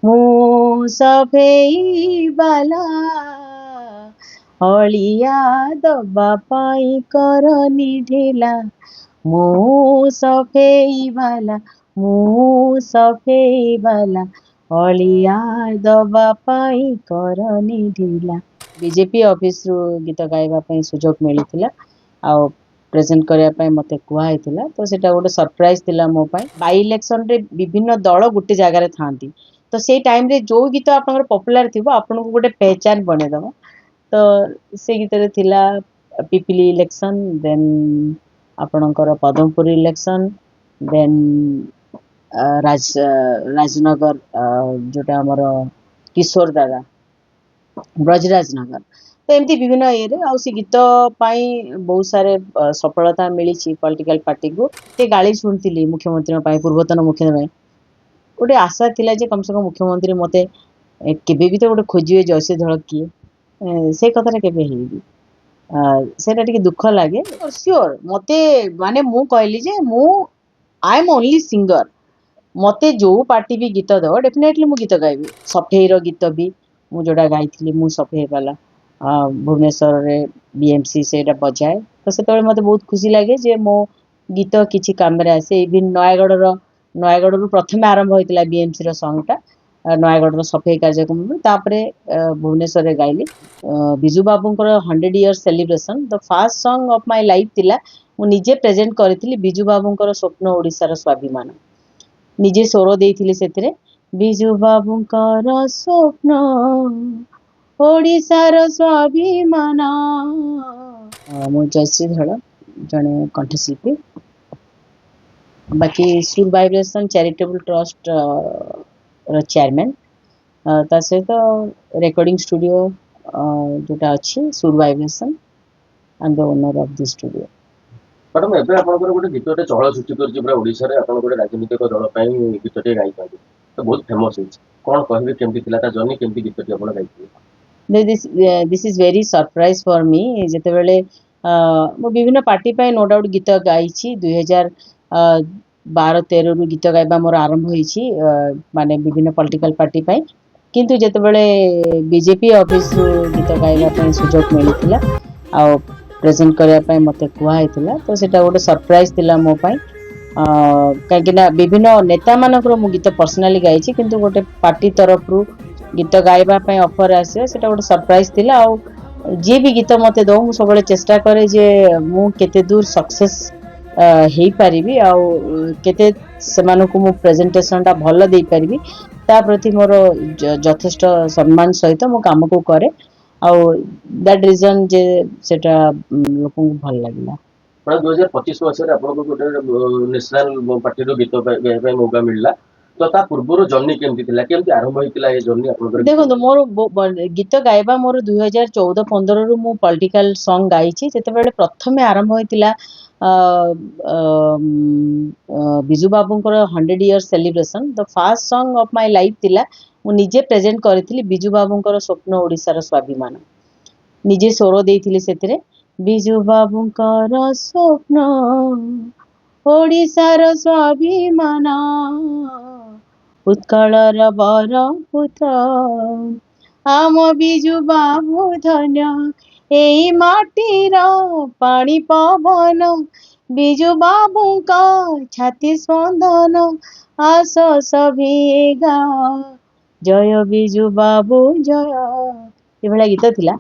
ମୁଁ ସଫେଇ ବାଲା ଅଳିଆ ଦବା ପାଇଁ କରନି ଢିଲା। ମୁଁ ସଫେଇ ବାଲା ଅଳିଆ ଦବା ପାଇଁ କରନି ଢିଲା। ବିଜେପି ଅଫିସରୁ ଗୀତ ଗାଇବା ପାଇଁ ସୁଯୋଗ ମିଳିଥିଲା ଆଉ ପ୍ରେଜେଣ୍ଟ କରିବା ପାଇଁ ମୋତେ କୁହାହେଇଥିଲା। ତ ସେଇଟା ଗୋଟେ ସରପ୍ରାଇଜ ଥିଲା ମୋ ପାଇଁ। ବାଇ ଇଲେକ୍ସନରେ ବିଭିନ୍ନ ଦଳ ଗୋଟେ ଜାଗାରେ ଥାଆନ୍ତି, ତ ସେଇ ଟାଇମରେ ଯୋଉ ଗୀତ ଆପଣଙ୍କର ପପୁଲାର ଥିବ ଆପଣଙ୍କୁ ଗୋଟେ ପେହଚାନ ବନେଇଦବ। ତ ସେ ଗୀତରେ ଥିଲା ପିପିଲି ଇଲେକ୍ସନ, ଦେନ୍ ଆପଣଙ୍କର ପଦମପୁର ଇଲେକ୍ସନ, ଦେନ୍ ରାଜନଗର ଯୋଉଟା ଆମର କିଶୋର ଦାଦା, ବ୍ରଜରାଜ ନଗର। ତ ଏମିତି ବିଭିନ୍ନ ଇଏରେ ଆଉ ସେ ଗୀତ ପାଇଁ ବହୁତ ସାରା ସଫଳତା ମିଳିଛି ପଲିଟିକାଲ ପାର୍ଟିକୁ। ସେ ଗାଳି ଶୁଣିଥିଲି ମୁଖ୍ୟମନ୍ତ୍ରୀଙ୍କ ପାଇଁ, ପୂର୍ବତନ ମୁଖ୍ୟମନ୍ତ୍ରୀ ପାଇଁ। ଗୋଟେ ଆଶା ଥିଲା ଯେ କମ ସେ କମ ମୁଖ୍ୟମନ୍ତ୍ରୀ ମତେ କେବେ ବି ତ ଗୋଟେ ଖୋଜିବେ ଜୈସେ ଧଳକ କିଏ, ସେ କଥାଟା କେବେ ହେଇନି। ସେଇଟା ଟିକେ ଦୁଃଖ ଲାଗେ। ସିଓର ମତେ ମାନେ ମୁଁ କହିଲି ଯେ ମୁଁ ଆଇ ଏମ୍ ଓନଲି ସିଙ୍ଗର। ମତେ ଯୋଉ ପାର୍ଟି ବି ଗୀତ ଦବ ଡେଫିନେଟଲି ମୁଁ ଗୀତ ଗାଇବି। ସଫେଇର ଗୀତ ବି ମୁଁ ଯୋଉଟା ଗାଇଥିଲି, ମୁଁ ସଫେଇ ବାଲା ଭୁବନେଶ୍ୱରରେ ବିଏମସି ସେଇଟା ବଜାଏ। ତ ସେତେବେଳେ ମତେ ବହୁତ ଖୁସି ଲାଗେ ଯେ ମୋ ଗୀତ କିଛି କାମରେ ଆସେ। ଇଭିନ୍ ନୟାଗଡ଼ରୁ ପ୍ରଥମେ ଆରମ୍ଭ ହୋଇଥିଲା ବିଏମସିର ସଙ୍ଗଟା, ନୟାଗଡ଼ର ସଫେଇ କାର୍ଯ୍ୟକ୍ରମରୁ। ତାପରେ ଭୁବନେଶ୍ୱରରେ ଗାଇଲି। ବିଜୁ ବାବୁଙ୍କର 100 years celebration the first song of my life ଥିଲା। ମୁଁ ନିଜେ ପ୍ରେଜେଣ୍ଟ କରିଥିଲି ବିଜୁ ବାବୁଙ୍କର ସ୍ୱପ୍ନ ଓଡ଼ିଶାର ସ୍ୱାଭିମାନ। ନିଜେ ସ୍ୱର ଦେଇଥିଲି ସେଥିରେ। ବିଜୁ ବାବୁଙ୍କର ସ୍ୱପ୍ନ ଓଡ଼ିଶାର ସ୍ୱାଭିମାନ। ମୁଁ ଜୟଶ୍ରୀ ଧଳ, ଜଣେ କଣ୍ଠଶିଳ୍ପୀ। ବାକି ସୁର ଭାଇବ୍ରେସନ ଚାରିଟେବଲ ଟ୍ରଷ୍ଟ ର ଚେୟାରମ୍ୟାନ୍। ତା ସହିତ ରେକର୍ଡିଂ ଷ୍ଟୁଡିଓ ଯୋଉଟା ଅଛି Sur vibration, and the owner of the studio. Madam ଏବେ ଆପଣଙ୍କର ଗୋଟେ ଗୀତଟେ ଚହଳ ସୃଷ୍ଟି କରିଛି ପୁରା ଓଡ଼ିଶାରେ। ଆପଣ ଗୋଟେ ରାଜନୈତିକ ଦଳ ପାଇଁ ଗୀତଟେ ଗାଇଛନ୍ତି, ତ ବହୁତ ଫେମସ ହେଇଛି। କଣ କହିବେ, କେମିତି ଥିଲା ତା ଜର୍ଣ୍ଣି, କେମିତି ଗୀତଟି ଆପଣ ଗାଇଥିଲେ? ଦିସ୍ ଇଜ ଭେରି ସରପ୍ରାଇଜ ଫର ମି। ଯେତେବେଳେ ମୁଁ ବିଭିନ୍ନ ପାର୍ଟି ପାଇଁ ନୋ ଡାଉଟ୍ ଗୀତ ଗାଇଛି। 2012-13ରୁ ଗୀତ ଗାଇବା ମୋର ଆରମ୍ଭ ହେଇଛି, ମାନେ ବିଭିନ୍ନ ପଲିଟିକାଲ ପାର୍ଟି ପାଇଁ। କିନ୍ତୁ ଯେତେବେଳେ ବିଜେପି ଅଫିସରୁ ଗୀତ ଗାଇବା ପାଇଁ ସୁଯୋଗ ମିଳିଥିଲା ଆଉ ପ୍ରେଜେଣ୍ଟ କରିବା ପାଇଁ ମୋତେ କୁହାହେଇଥିଲା, ତ ସେଇଟା ଗୋଟେ ସରପ୍ରାଇଜ ଥିଲା ମୋ ପାଇଁ। କାହିଁକି ନା ବିଭିନ୍ନ ନେତାମାନଙ୍କର ମୁଁ ଗୀତ ପର୍ସନାଲି ଗାଇଛି, କିନ୍ତୁ ଗୋଟେ ପାର୍ଟି ତରଫରୁ ଗୀତ ଗାଇବା ପାଇଁ ଅଫର ଆସିବ, ସେଟା ଗୋଟେ ସରପ୍ରାଇଜ ଥିଲା। ଆଉ ଯିଏ ବି ଗୀତ ମତେ ଦଉ ମୁଁ ସବୁବେଳେ ଚେଷ୍ଟା କରେ ଯେ ମୁଁ କେତେ ଦୂର ସକ୍ସେସ୍ ହେଇପାରିବି ଆଉ କେତେ ସେମାନଙ୍କୁ ମୁଁ ପ୍ରେଜେଣ୍ଟେସନଟା ଭଲ ଦେଇପାରିବି, ତା ପ୍ରତି ମୋର ଯଥେଷ୍ଟ ସମ୍ମାନ ସହିତ ମୁଁ କାମକୁ କରେ। ଆଉ ଦ୍ୟାଟ ରିଜନ ଯେ ସେଟା ଲୋକଙ୍କୁ ଭଲ ଲାଗିଲା। 2025 ମସିହାରେ ଆପଣଙ୍କୁ ଗୋଟେ ନ୍ୟାସନାଲ ପାର୍ଟିର ଗୀତ ଗାଇବା ପାଇଁ ମୌକା ମିଳିଲା, ତ ତା ପୂର୍ବରୁ ଜର୍ଣ୍ଣି କେମିତି ଥିଲା, କେମିତି ଆରମ୍ଭ ହେଇଥିଲା ଏ ଜର୍ଣ୍ଣି ଆପଣଙ୍କର? ଦେଖନ୍ତୁ, ମୋର ଗୀତ ଗାଇବା ମୋର 2014-15ରୁ ମୁଁ ପଲିଟିକାଲ ସଙ୍ଗ ଗାଇଛି। ଯେତେବେଳେ ପ୍ରଥମେ ଆରମ୍ଭ ହୋଇଥିଲା ବିଜୁ ବାବୁଙ୍କର 100 years celebration the first song of my life ଥିଲା। ମୁଁ ନିଜେ ପ୍ରେଜେଣ୍ଟ କରିଥିଲି ବିଜୁ ବାବୁଙ୍କର ସ୍ୱପ୍ନ ଓଡ଼ିଶାର ସ୍ୱାଭିମାନ। ନିଜେ ସ୍ୱର ଦେଇଥିଲି ସେଥିରେ। ବିଜୁ ବାବୁଙ୍କର ସ୍ୱପ୍ନ ଓଡ଼ିଶାର ସ୍ୱାଭିମାନ, ଉତ୍କଳର ବରପୁତ୍ର ଆମ ବିଜୁ ବାବୁ ଧନ୍ୟ, ଏଇ ମାଟିର ପାଣି ପବନ ବିଜୁ ବାବୁଙ୍କ ଛାତି ସ୍ପନ୍ଦନ, ଆସ ସଭିଏ ଗାଅ ଜୟ ବିଜୁ ବାବୁ ଜୟ। ଏଭଳିଆ ଗୀତ ଥିଲା,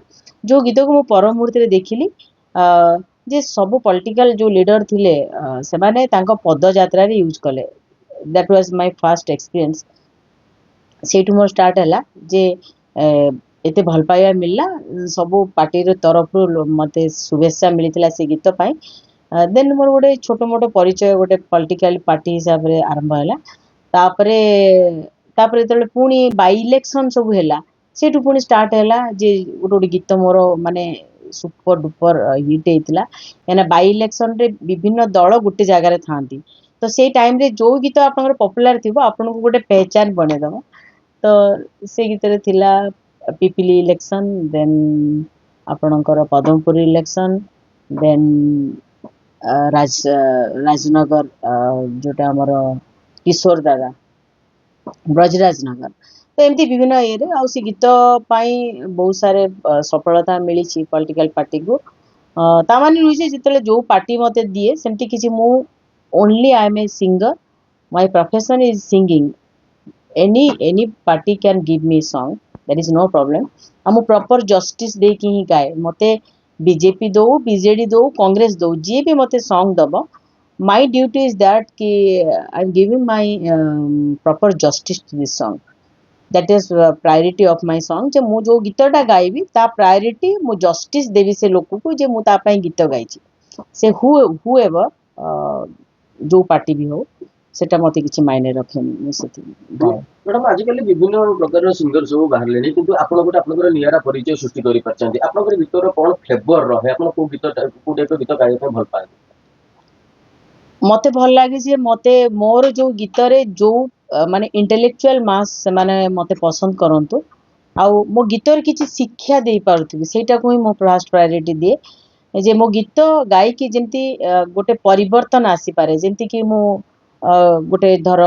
ଯୋଉ ଗୀତକୁ ମୁଁ ପର ମୁହୂର୍ତ୍ତରେ ଦେଖିଲି ଯେ ସବୁ ପଲିଟିକାଲ ଯୋଉ ଲିଡର ଥିଲେ ସେମାନେ ତାଙ୍କ ପଦଯାତ୍ରାରେ ୟୁଜ୍ କଲେ। That was my first experience. ସେଇଠୁ ମୋର ଷ୍ଟାର୍ଟ ହେଲା ଯେ ଏତେ ଭଲ ପାଇବା ମିଳିଲା ସବୁ ପାର୍ଟିର ତରଫରୁ, ମୋତେ ଶୁଭେଚ୍ଛା ମିଳିଥିଲା ସେ ଗୀତ ପାଇଁ। ଦେନ୍ ମୋର ଗୋଟେ ଛୋଟ ମୋଟ ପରିଚୟ ଗୋଟେ ପଲିଟିକାଲ ପାର୍ଟି ହିସାବରେ ଆରମ୍ଭ ହେଲା। ତାପରେ ଯେତେବେଳେ ପୁଣି ବାଇ ଇଲେକ୍ସନ ସବୁ ହେଲା, ସେଇଠୁ ପୁଣି ଷ୍ଟାର୍ଟ ହେଲା ଯେ ଗୋଟେ ଗୀତ ମୋର ମାନେ ସୁପର ଡୁପର ହିଟ୍ ହେଇଥିଲା। କାହିଁକିନା ବାଇ ଇଲେକ୍ସନରେ ବିଭିନ୍ନ ଦଳ ଗୋଟେ ଜାଗାରେ ଥାଆନ୍ତି, ତ ସେଇ ଟାଇମରେ ଯୋଉ ଗୀତ ଆପଣଙ୍କର ପପୁଲାର ଥିବ ଆପଣଙ୍କୁ ଗୋଟେ ପେହଚାନ ବନେଇଦବ। ତ ସେ ଗୀତରେ ଥିଲା ପିପିଲି ଇଲେକ୍ସନ, ଦେନ୍ ଆପଣଙ୍କର ପଦମପୁର ଇଲେକ୍ସନ, ଦେନ୍ ରାଜନଗର ଯୋଉଟା ଆମର କିଶୋର ଦାଦା, ବ୍ରଜରାଜ ନଗର। तो एमती विभिन्न ये आउ से गीत बहुत सारे सफलता मिली पॉलिटिकल पार्टी को ता माने नुहे जे जितले जो पार्टी मते दिए सेमती किछि मु only I am a singer my profession is singing any party can give me song that is no problem हम प्रॉपर जस्टिस दे कि ही गाए मते बीजेपी दो बीजेडी दो कांग्रेस दो जे भी मते सॉन्ग दबो माय ड्यूटी इज दैट कि I am giving my proper justice to this song that is priority of my song जे मु जो गीतटा गाइबी ता प्रायोरिटी मु जस्टिस देवी से लोक को जे मु ता पई गीत गाइची से हु एवर जो पार्टी भी हो सेटा मते किछि मायने रखेनी मु सेति गाए मैडम आजिकल विभिन्न प्रकार सिंगर सब बाहर किंतु आपण गोटे आपनकर नियारा परिचय सृष्टि करि परछन्ती आपनकर गीतर कोन फ्लेवर रहे आपण को गीत को टाइप गीत गाइबा भल पाए मते भल लागे जे मते मोर जो गीतरे जो माने इंटेलेक्चुअल मास से माने मते पसंद करंतु आ मो गीतर किछि शिक्षा दे पारुथि सेटा को ही मो फर्स्ट प्रायोरिटी दिए जे मो गीत गाई कि जेंती गोटे परिवर्तन आसी पारे जेंती कि मो गोटे धर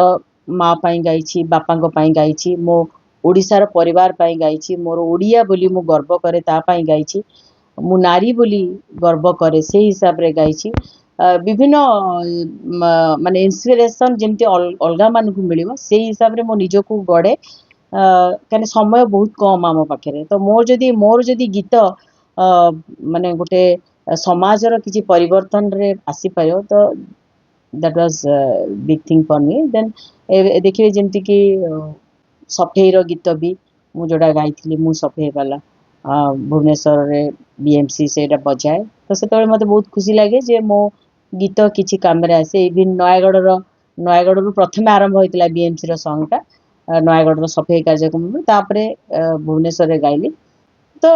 माँ पाई गाइछि बापांको पाई गाइछि मो ओडिसार परिवार पाई गाइछि मोर ओडिया बोली मु गर्व करे ता पाई गाइछि मु नारी बोली गर्व करे से हिसाब रे गाइछि विभिन्न माने इंस्पिरेशन जेमती अलगा मान को मिलिबो से हिसाब रे मो निजको गड़े कने समय बहुत कम आम पाखे तो मोर जदि गीत माने गोटे समाजर किछि परिवर्तन रे आसी पायो तो that was a big thing for me then देखिए जेमती कि सफेई रो गीत भी मु जोड़ा गाइथिली मु सफेई वाला भुवनेश्वर रे बीएमसी सेटा बजाए तो सेतबे मते बहुत खुशी लागे जे मो गीत किछि काम रे आसे इवन नयागढ़ रु प्रथम आरंभ होइतला बीएमसी रो सॉन्ग टा नयागढ़ रो सफेई कार्यक्रम में तापरे भुवनेश्वर रे गाइली तो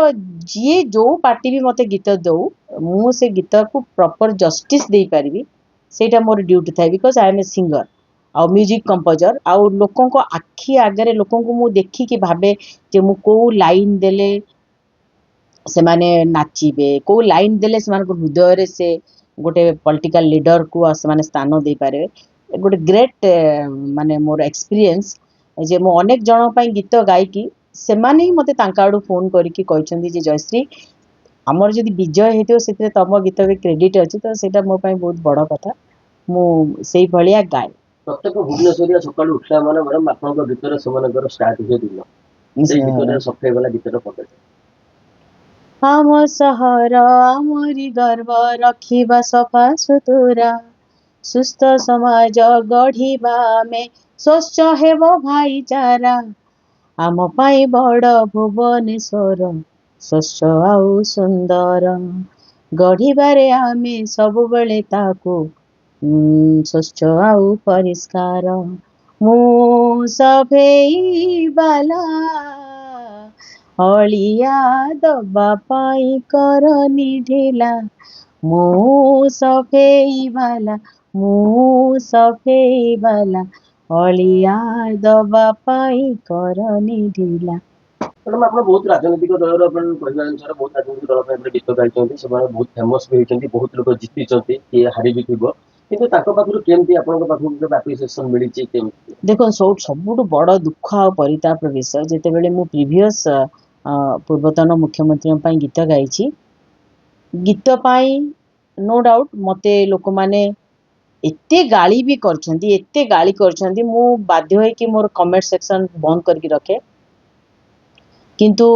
जी जो पार्टी भी मते गीत दो मु से गीत को प्रॉपर जस्टिस दे पारिबी सेटा मोर ड्यूटी थाए because I am a singer आ म्यूजिक कंपोजर आ लोकों को आखि आगरे लोकों को मु देखी कि भाबे जे मु को लाइन देले से माने नाचिबे को लाइन देले से माने हृदय रे से गोटे पॉलिटिकल लीडर को से माने स्थान दे पारे गोटे ग्रेट माने मोर एक्सपीरियंस जे मो अनेक जण पई गीत गाई कि से माने ही मते तांका आडू फोन करिकि कहचंदी जे जयश्री आमर जदि विजय हेतियो सेते तम गीत रे क्रेडिट अछि तो सेटा मो पई बहुत बड़ कथा मु सेई भलिया गाय प्रत्येक भुवनेश्वरिया सकाळ उठला माने मैडम आपनकर गीतर समानकर स्टार्ट हो दिन से गीतर सफे वाला गीतर पके हम सहर आमरी गर्व रखिबा सफा सुतुरा सुस्थ समाज गढ़िबा में स्वच्छ हेबो भाईचारा आम पाई बड़ भुवनेश्वर स्वच्छ आउ सुंदर गढ़िबारे आमे सबुबले ताकू स्वच्छ आउ परिष्कार मु सफेई बाला अलिया दबा पाई करनी ढिला मु सफेई बाला अलिया दबा पाई करनी ढिला मैडम आप बहुत राजनीतिक दल कहवा अनुसार बहुत राजनीतिक दल गीत गाई से बहुत फेमस भी होती बहुत लोग जीति किए हारी भी थी किंतु ताको पाखरु केमती आपन पाखरु एप्रिसिएशन मिली केमती देखो सबुठु बड़ दुख आ परिताप विषय जेतेबेले मु प्रीवियस पूर्वतन मुख्यमंत्री पई गीत गाइछि गीत पई नो डाउट मते लोक माने एते गाली भी करछंती मु बाध्य होय कि मोर कमेंट सेक्शन बंद करके रखे किंतु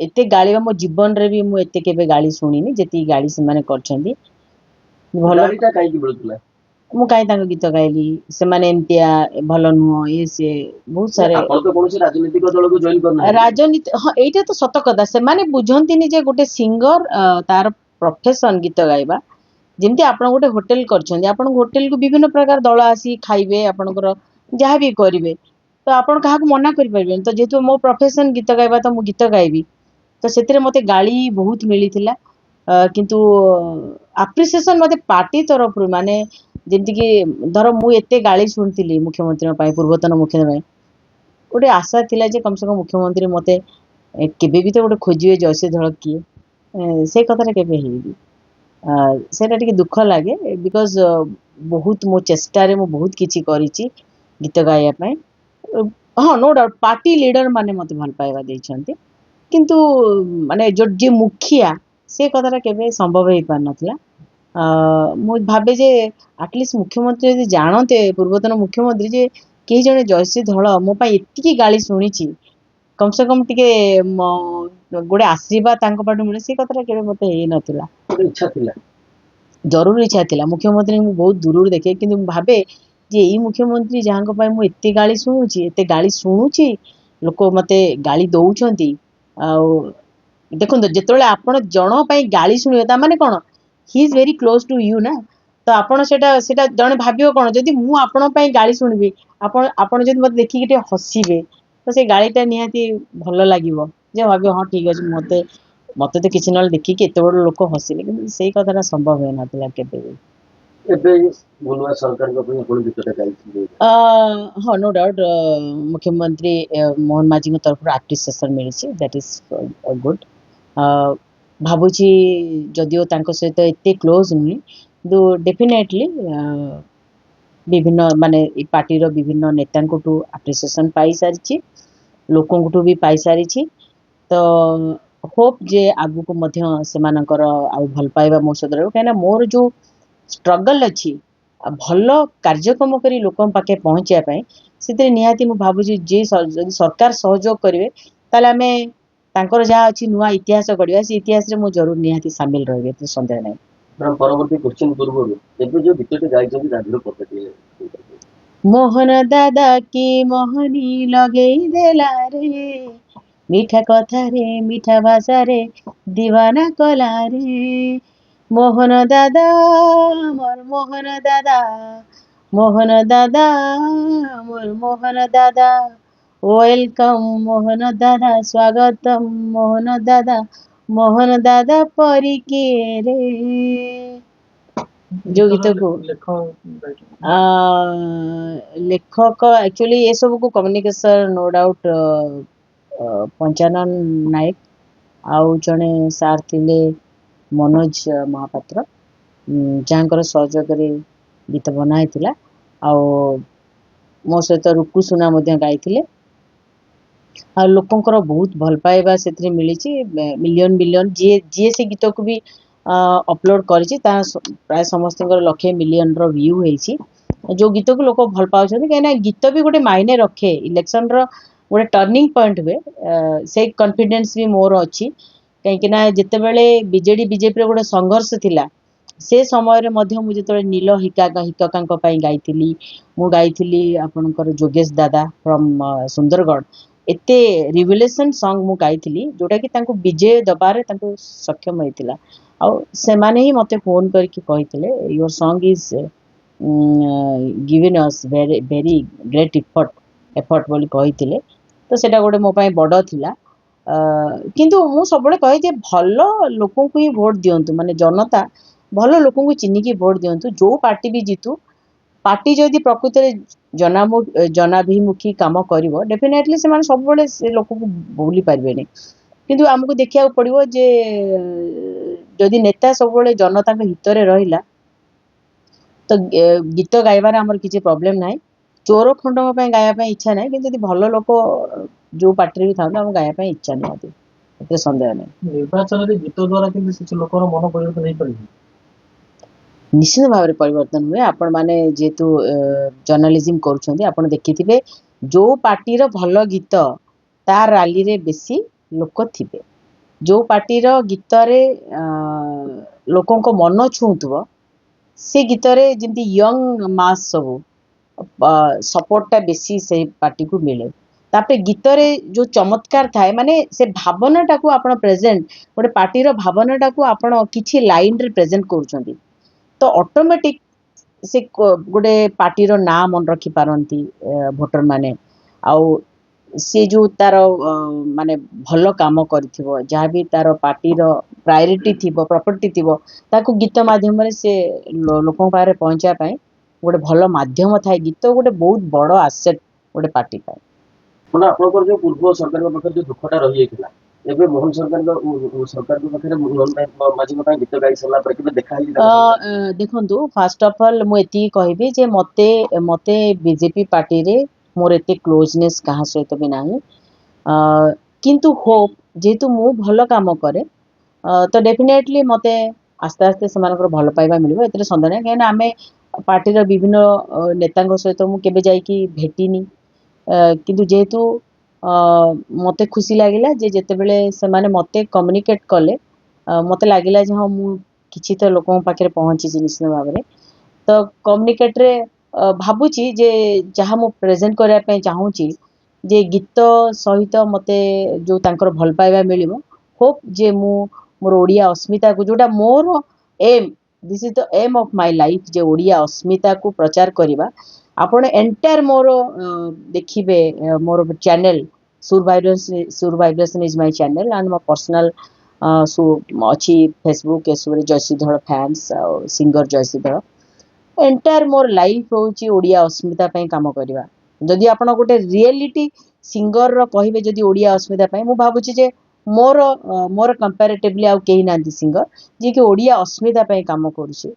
एते गाली मो जीवन रे भी मु एते केबे गाली सुनिनी जेती गाली से माने करछंती गालीटा काई कि बोलतला मु काई तांग गीत गाइली से माने एमतिया भलो नुह ये से बहुत सारे आपण तो कोनोसी राजनीतिक दल को जॉइन करना राजनीति हां एटा तो सत कथा से माने बुझंतिनी जे गोटे सिंगर तार प्रोफेशन गीत गाइबा जेमती आपण गोटे होटल करछंती आपण होटल को विभिन्न प्रकार दल आसी खाइबे आपणकर जहाँ भी करिवे तो आपण काहा को मना करि परबेन तो जेतु मो प्रोफेशन गीत गाइबा तो मु गीत गाइबी तो सेतिरे मते गाली बहुत मिलिथिला किंतु एप्रिसिएशन मते पार्टी तरफ रु माने जेमती कि धर मु एते गाली सुनतिली मुख्यमंत्री पाई पूर्वतन मुख्यमंत्री गोटे आशा थिला जे कम से कम मुख्यमंत्री मते केबे भी तो गोटे खोजिवे जैसे धड़क किए से कथा केबे हेबी सेटा टिके दुख लागे बिकॉज बहुत मो चेष्टा रे मो बहुत किछि करिछि गीत गाया पई हाँ नो डाउट पार्टी लीडर माने मते भल पाइबा देइछन्ते किंतु माने जो जे मुखिया से कथाटा केबे संभव हेई पार नथिला मु भाबे जे एटलिस्ट मुख्यमंत्री यदि जानते पूर्वतन मुख्यमंत्री जे केही जणे जयश्री धळ मो पई एतिकी गाली सुनिची कम से कम टिके गोटे आशीर्वाद तांको पाटु मिले से कथाटा केबे मते हेई नथिला ଗୋଟେ ଇଚ୍ଛା ଥିଲା। जरूर इच्छा थिला मुख्यमंत्री मु बहुत दूर देखे किंतु मु भाबे जे एई मुख्यमंत्री जहांको पई मु एते गाली शुणुची लोक मते गाली दउछंती आ देखो जेतବେଳେ आपण जण पई गाली शुणिबे ता माने कोन he is very close to you ना तो आपण सेटा सेटा जणे भाबियो कोन जदि मु आपण पई गाली शुणिबी आपण आपण जदि मते देखि के हसीबे तो से गालीटा निहाती भल लागिवो जे भाबियो हां ठीक अछि मते मते तो किछि नल देखि के एते बड़ लोक हसिले किंतु सेई कथाटा संभव हे नथिला केबे भी ଏବେ ଭୁଲୁଆ ସରକାରଙ୍କ ପାଇଁ ଆପଣ ଗୀତଟା ଗାଇଥିଲେ। हाँ नो डाउट मुख्यमंत्री मोहन माझी की तरफ एप्रिसिएशन मिली दैट इज गुड भावुची जदिओ तांको सहित एते क्लोज नुहे किंतु डेफिनेटली विभिन्न माने पार्टी रो विभिन्न नेतांकोठू एप्रिसिएशन पाई सारिछि लोकंकोठू भी पाई सारिछि तो होप जे आगु को मध्य सेमानकर आउ भल पाइबा मो सहित रहू काना मोर जो स्ट्रगल अच्छी भल कार्यक्रम करी लोकन पाखे पहुंचा पाए से निहाती मु भाबुची जे जदि सरकार सहयोग करेंगे ताले आमे तांकर जहाँ अच्छी नुआ इतिहास गढ़िया से इतिहास रे मु जरूर निहाती सामिल रहिबे तो संदेह नहीं। ମ୍ୟାଡ଼ାମ ପରବର୍ତ୍ତୀ କ୍ୱେଶ୍ଚିନ୍ ପୂର୍ବରୁ ଏବେ ଯୋଉ ଗୀତଟି ଗାଇଛନ୍ତି ତା ଦେହରୁ ପକେଇଥିଲେ। मोहन दादा की मोहनी लगेई देला रे मीठा कथा रे मीठा भाषा रे दीवाना कला रे मोहन दादा मोर मोहन दादा मोहन दादा मोर मोहन दादा वेलकम मोहन दादा स्वागतम मोहन दादा परी के रे जो गीत को लेखक एक्चुअली ये सब को कम्युनिकेशन नो डाउट पंचानन नायक आउ जड़े सार थिले मनोज महापात्र जहाँकर सहयोग गीत बनाई मो सहित रुकु सुना गाई आ लोकंकर बहुत भल पाइबा से मिली मिलियन बिलियन जी जी से गीत को भी अपलोड करी प्राय समस्त लक्षे मिलियन रो व्यू होइछि जो गीत को लोक भल पाउछ कहीं गीत भी गोटे मायने रखे इलेक्शन रो गोटे टर्निंग पॉइंट हुए से कॉन्फिडेंस भी मोर अच्छी कहीं जिते बेले बीजेडी बीजेपी रो गोटे संघर्ष थिला से समय रे मध्य मु जतले नील हितकांक पई गाइथिली मु गाइथिली आपनकर जोगेश दादा फ्रॉम सुंदरगढ़ एते रिविलेशन सॉन्ग मु गाइथिली जोटा कि तांको विजय दबारे तांको सक्षम होइतिला आ से माने ही मते फोन करके कहिथिले your song is given us very very great effort बोली कहिथिले तो सेटा गोटे मो पई बड़ थिला किंतु मु सबले कहे जे भल लोकन को ही वोट दियंतु माने जनता भल लोकन को चिन्ह की वोट दियंतु जो पार्टी भी जीतु पार्टी जदि प्रकृत रे जनाभिमुखी काम करिवो डेफिनेटली से माने सब बळे से लोक को भूली पारबेनी किंतु हमको देखिया पड़िवो जे जदि नेता सब बळे जनता के हित रे रहिला तो गीत गाइबार हमर किछि प्रॉब्लम नाही चोर खंडम पे गाया पे इच्छा नाही किंतु यदि भल लोक जो पार्टी भी थांतो हम गाया पे इच्छा नाही एते संदेह नाही निर्वाचन रे गीत द्वारा कि से लोकर मन परिवर्तन नहीं परिबे निश्चित भाव परिवर्तन हुए आपण माने जेतु जर्नलिज्म करूछंती आपण देखिथिबे जो पार्टी रो भल गीत तार रैली रे बेसी लोक थिबे जो पार्टी रो गीत रे लोकों को मन छुंतबो से गीत रे जेंती यंग मास सब सपोर्ट टा बेसी से पार्टी को मिले तापे गीत रे जो चमत्कार थाए माने से भावना टाको आपण प्रेजेंट गोटे पार्टी रो भावना टाको आपण किछि लाइन रे प्रेजेंट करूछंती तो ऑटोमेटिक से गोटे पार्टी रो नाम मन रखी पारंती वोटर माने आउ से जो तार माने भल काम करथिबो जहाँ भी तार पार्टी रो प्रायोरिटी थिबो प्रॉपर्टी थिबो ताको गीत माध्यम रे से लोकन पारे पहुंचा पाए गोटे भल माध्यम थाए गीत गोटे बहुत बड़ एसेट गोटे पार्टी पाए ମାନେ ଆପଣଙ୍କର ଯୋଉ ପୂର୍ବ ସରକାରଙ୍କ ପାଖରେ ଯୋଉ ଦୁଃଖଟା ରହିଯାଇଥିଲା ଏବେ ମୋହନ ସରକାରଙ୍କ ପାଖରେ ମୋହନ ମାଝୀଙ୍କ ପାଇଁ ଗୀତ ଗାଇ ସାରିଲା ପରେ କେବେ ଦେଖା ହେଇଛି ଦେଖନ୍ତୁ ଫାଷ୍ଟ ଅଫ ଅଲ୍ ମୁଁ ଏତିକି କହିବି ଯେ ମତେ ମତେ ବିଜେପି ପାର୍ଟି ରେ मोर एते क्लोजनेस कहा सहित भी नाही किंतु होप जेहेतु मु भल काम करे तो डेफिनेटली मते आस्ते आस्ते सेमानकर भल पाइबा मिलिबो एते संदेह नाही काहे ना आमे पार्टीर विभिन्न नेताଙ୍କ सहित मु केबे जाईकी भेटिनी किंतु जेहेतु मते खुशी लागिला जे जेतेबेले सेमाने मते कम्युनिकेट कले मते लागिला जे हाँ मु किछि तो लोकन पाखरे पहुंची निश्चित भाबरे तो कम्युनिकेट रे भाबुची जे जहाँ मु प्रेजेंट करया पे चाहूची जे गीत सहित मते जो तांकर भल पाइबा मिलिबो होप जे मु मोर ओडिया अस्मिता को जोटा मोर aim this is the aim of my life जे ओडिया अस्मिता को प्रचार करिबा आपण एंटायर मोर देखिबे मोर channel Sur vibration is my channel and मोर पर्सनल अच्छी फेसबुक एसबरे Jayashridhar fans singer Jayashridhar entire मोर लाइफ होची ओडिया अस्मिता पई काम करिबा जदि आपण गोटे रियलिटी सिंगर रो कहिबे जदि ओडिया अस्मिता पई मु भाबुची जे मोर मोर कंपैरेटिवली आउ केही नांती सिंगर जे कि ओडिया अस्मिता पई काम करूची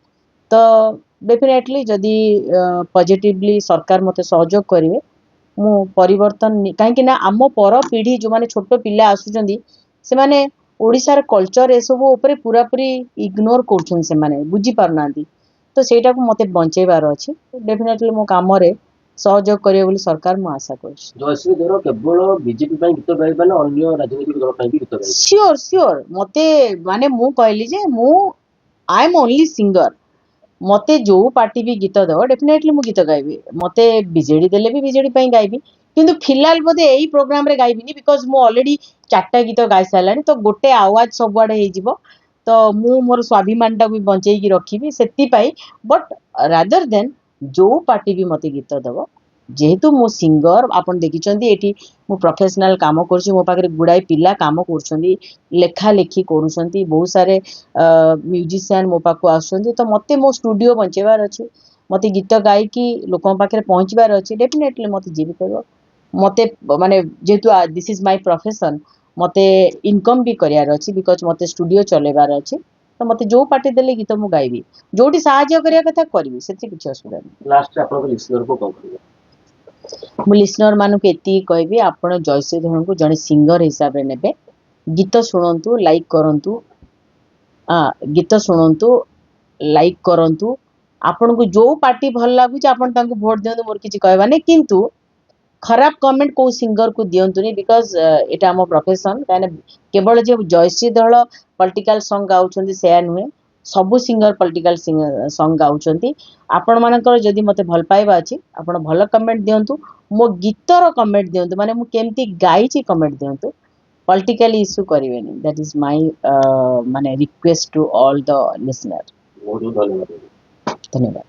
तो डेफिनेटली जदि पॉजिटिवली सरकार मते सहयोग करिवे मु परिवर्तन काहे कि ना आम पर पीढ़ी जो माने छोट पिला आसुचंदी से माने ओडिसार कल्चर ए सब ऊपर पूरा पूरी इग्नोर करछन से माने बुझी पारनांती तो सेटा को मते बंचेबार अछि डेफिनेटली मो काम रे सहयोग करिवे बोली सरकार मु आशा करछि जयश्रीधर केवल बीजेपी ପାଇଁ ଗୀତ ଗାଇବା ନା ଅନ୍ୟ ରାଜନୈତିକ ଦଳ ପାଇଁ ବି ଗୀତ ଗାଇବା श्योर श्योर मते माने मु कहली जे मु आई एम ओनली सिंगर मते जो पार्टी भी गीत दो डेफिनेटली मु गीत गाइबी मते बीजेडी देले भी बीजेडी पई गाइबी किंतु फिलहाल बोधे एही प्रोग्राम रे गाइबिनी बिकॉज मु ऑलरेडी 4टा गीत गाइ सालानी तो गोटे आवाज सबआडे हे जिवो तो मु मोर स्वाभिमान टा भी बंचेई की रखिबी सेति पई बट रादर देन जो पार्टी भी मते गीत दबो जेहेतु मो सिंगर आपन देखिचंदी एठी मु प्रोफेशनल काम करछि मो पाखरे गुडाई पिला काम करछंदी लेखा लेखी करूछंती बहुत सारे म्यूजिशियन मो पाखु आछंती तो मते मो स्टूडियो बंचेबार अछि मते गीत गाई की लोकन पाखरे पहुंचबार अछि डेफिनेटली मते जीवी करबो मते माने जेहेतु दिस इज माय प्रोफेशन मते इनकम भी करियार अछि बिकॉज मते स्टूडियो चलेबार अछि तो मते जो पार्टी देले गीत मु गाइबी जोटी सहाय्य करिया कथा करबी सेति किछ असुविधा नै लास्ट आपन लिसनर को कम करिवे मु लिसनर मानु के एति कहबी आपण जयश्रीधर को जने सिंगर हिसाब रे नेबे गीत सुनंतु लाइक करंतु गीत शुणु लाइक करंतु आपन को जो पार्टी भल लागु आपन तांको वोट दियंतु मोर किछि कहबा नै किंतु खराब कमेंट को सिंगर को दियंतुनी बिकॉज एटा हम प्रोफेशन काने केवल जे जयश्री दल पॉलिटिकल सॉन्ग गाउछंती सेया नुहे सबु सिंगर पॉलिटिकल सॉन्ग गाउछंती आपण मानकर जदि मते भल पाइबा अछि आपण भल कमेंट दियंतु मो गीतर कमेंट दियंतु माने मु केमती गाइछि कमेंट दियंतु पॉलिटिकल इश्यू करिवेनी दैट इज माय माने request to all the listener बहुत धन्यवाद धन्यवाद।